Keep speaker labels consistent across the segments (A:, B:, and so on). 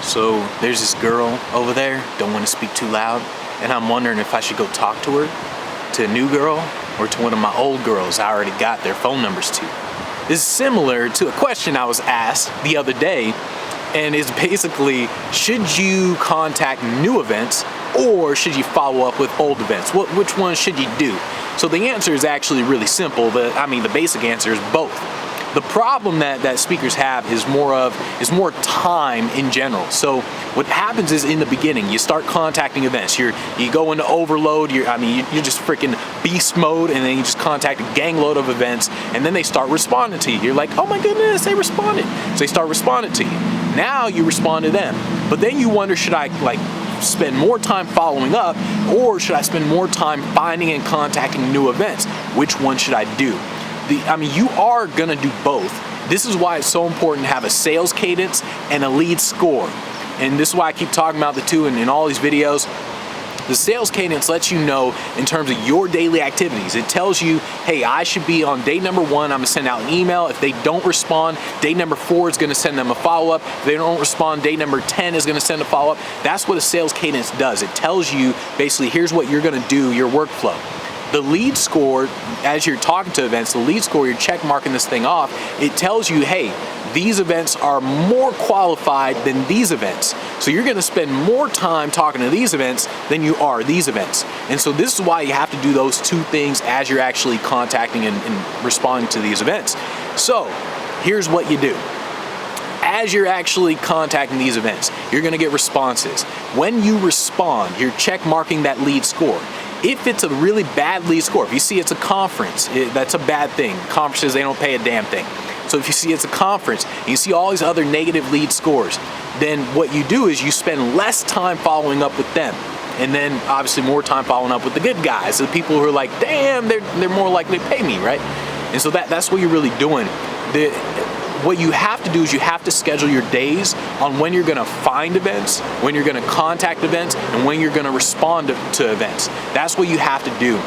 A: So there's this girl over there, don't want to speak too loud, and I'm wondering if I should go talk to her, to a new girl, or to one of my old girls I already got their phone numbers to. This is similar to a question I was asked the other day, and it's basically, should you contact new events or should you follow up with old events? Which one should you do? So the answer is actually really simple. The basic answer is both. The problem that speakers have is more time in general. So what happens is, in the beginning, you start contacting events. You go into overload. You're just freaking beast mode, and then you just contact a gang load of events, and then they start responding to you. You're like, oh my goodness, they responded. So they start responding to you. Now you respond to them, but then you wonder, should I spend more time following up, or should I spend more time finding and contacting new events? Which one should I do? You are gonna do both. This is why it's so important to have a sales cadence and a lead score. And this is why I keep talking about the two in all these videos. The sales cadence lets you know in terms of your daily activities. It tells you, hey, I should be on day number 1, I'm gonna send out an email. If they don't respond, day number 4 is gonna send them a follow-up. If they don't respond, day number 10 is gonna send a follow-up. That's what a sales cadence does. It tells you, basically, here's what you're gonna do, your workflow. The lead score, as you're talking to events, the lead score, you're check marking this thing off, it tells you, hey, these events are more qualified than these events. So you're gonna spend more time talking to these events than you are these events. And so this is why you have to do those two things as you're actually contacting and responding to these events. So here's what you do. As you're actually contacting these events, you're gonna get responses. When you respond, you're check marking that lead score. If it's a really bad lead score, if you see it's a conference, that's a bad thing. Conferences, they don't pay a damn thing. So if you see it's a conference, and you see all these other negative lead scores, then what you do is you spend less time following up with them. And then obviously more time following up with the good guys, the people who are like, damn, they're more likely to pay me, right? And so that's what you're really doing. What you have to do is you have to schedule your days on when you're gonna find events, when you're gonna contact events, and when you're gonna respond to events. That's what you have to do.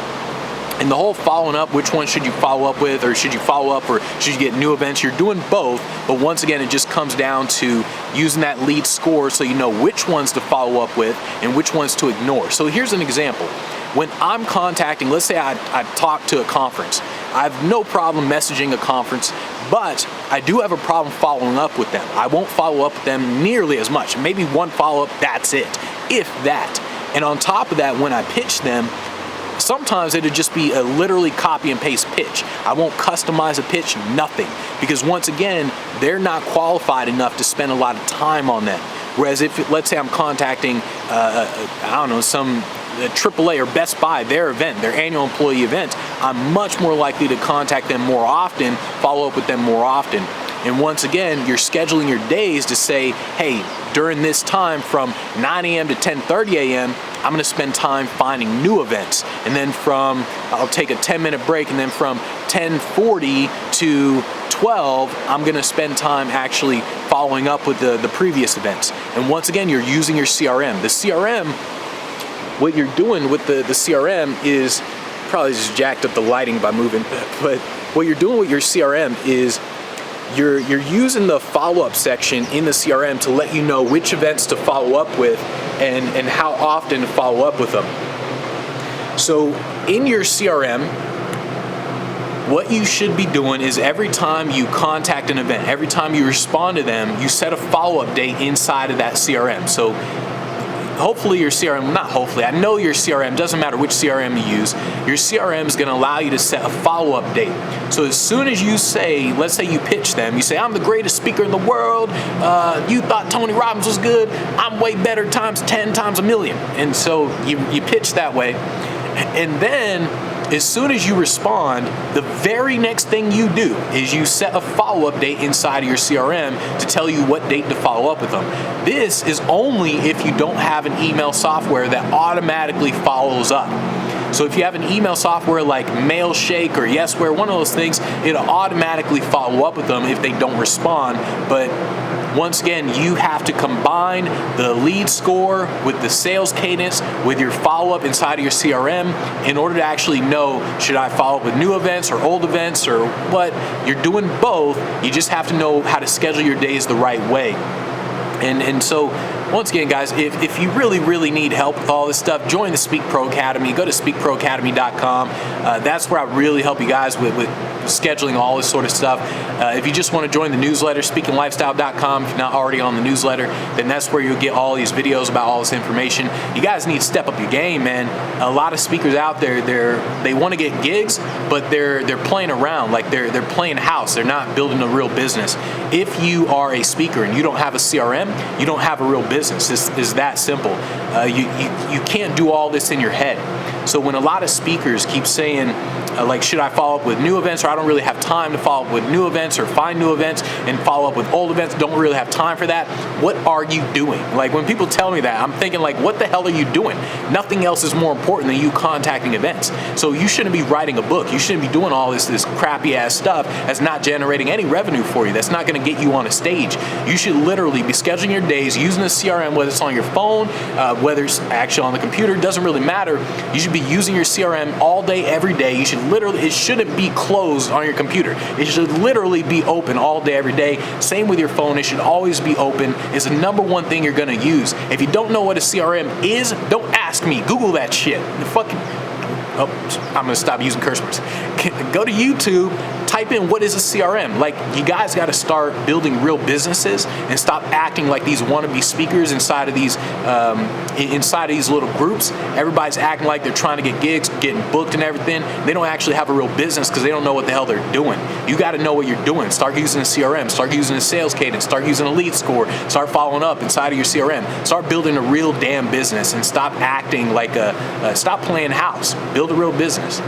A: And the whole following up, which one should you follow up with, or should you follow up, or should you get new events, you're doing both, but once again, it just comes down to using that lead score so you know which ones to follow up with and which ones to ignore. So here's an example. When I'm contacting, let's say I talk to a conference, I have no problem messaging a conference, but I do have a problem following up with them. I won't follow up with them nearly as much. Maybe one follow-up, that's it, if that. And on top of that, when I pitch them, sometimes it'll just be a literally copy and paste pitch. I won't customize a pitch, nothing. Because once again, they're not qualified enough to spend a lot of time on them. Whereas if, let's say I'm contacting, some AAA or Best Buy, their event, their annual employee event, I'm much more likely to contact them more often, follow up with them more often. And once again, you're scheduling your days to say, hey, during this time from 9 a.m. to 10:30 a.m., I'm gonna spend time finding new events. And then I'll take a 10-minute break, and then from 10:40 to 12, I'm gonna spend time actually following up with the previous events. And once again, you're using your CRM. The CRM, what you're doing with the CRM is, probably just jacked up the lighting by moving, but what you're doing with your CRM is you're using the follow-up section in the CRM to let you know which events to follow up with and how often to follow up with them. So in your CRM, what you should be doing is every time you contact an event, every time you respond to them, you set a follow-up date inside of that CRM. So hopefully your CRM, not hopefully, I know your CRM, doesn't matter which CRM you use, your CRM is gonna allow you to set a follow-up date. So as soon as you say, let's say you pitch them, you say, I'm the greatest speaker in the world, you thought Tony Robbins was good, I'm way better times 10 times a million. And so you pitch that way. And then as soon as you respond, the very next thing you do is you set a follow-up date inside of your CRM to tell you what date to follow up with them. This is only if you don't have an email software that automatically follows up. So if you have an email software like Mailshake or Yesware, one of those things, it'll automatically follow up with them if they don't respond. But once again, you have to combine the lead score with the sales cadence with your follow-up inside of your CRM in order to actually know, should I follow up with new events or old events or what? You're doing both. You just have to know how to schedule your days the right way. And so, once again, guys, if you really need help with all this stuff, join the Speak Pro Academy. Go to speakproacademy.com. That's where I really help you guys with scheduling all this sort of stuff. If you just want to join the newsletter, speakinglifestyle.com, if you're not already on the newsletter, then that's where you'll get all these videos about all this information. You guys need to step up your game, man. A lot of speakers out there, they want to get gigs, but they're playing around, like they're playing house. They're not building a real business. If you are a speaker and you don't have a CRM, you don't have a real business. It's that simple. You can't do all this in your head. So when a lot of speakers keep saying, like, should I follow up with new events, or I don't really have time to follow up with new events, or find new events and follow up with old events, don't really have time for that. What are you doing? Like, when people tell me that, I'm thinking, like, what the hell are you doing? Nothing else is more important than you contacting events. So you shouldn't be writing a book. You shouldn't be doing all this crappy ass stuff that's not generating any revenue for you, that's not going to get you on a stage. You should literally be scheduling your days using a CRM, whether it's on your phone, whether it's actually on the computer, doesn't really matter. You should be using your CRM all day, every day. You should literally, it shouldn't be closed on your computer. It should literally be open all day, every day. Same with your phone. It should always be open. It's the number one thing you're going to use. If you don't know what a CRM is, don't ask me. Google that shit. I'm going to stop using curse words. Go to YouTube, type in what is a CRM. Like, you guys got to start building real businesses and stop acting like these wannabe speakers inside of these little groups. Everybody's acting like they're trying to get gigs, getting booked and everything. They don't actually have a real business because they don't know what the hell they're doing. You got to know what you're doing. Start using a CRM. Start using a sales cadence. Start using a lead score. Start following up inside of your CRM. Start building a real damn business and stop acting like stop playing house. Build a real business.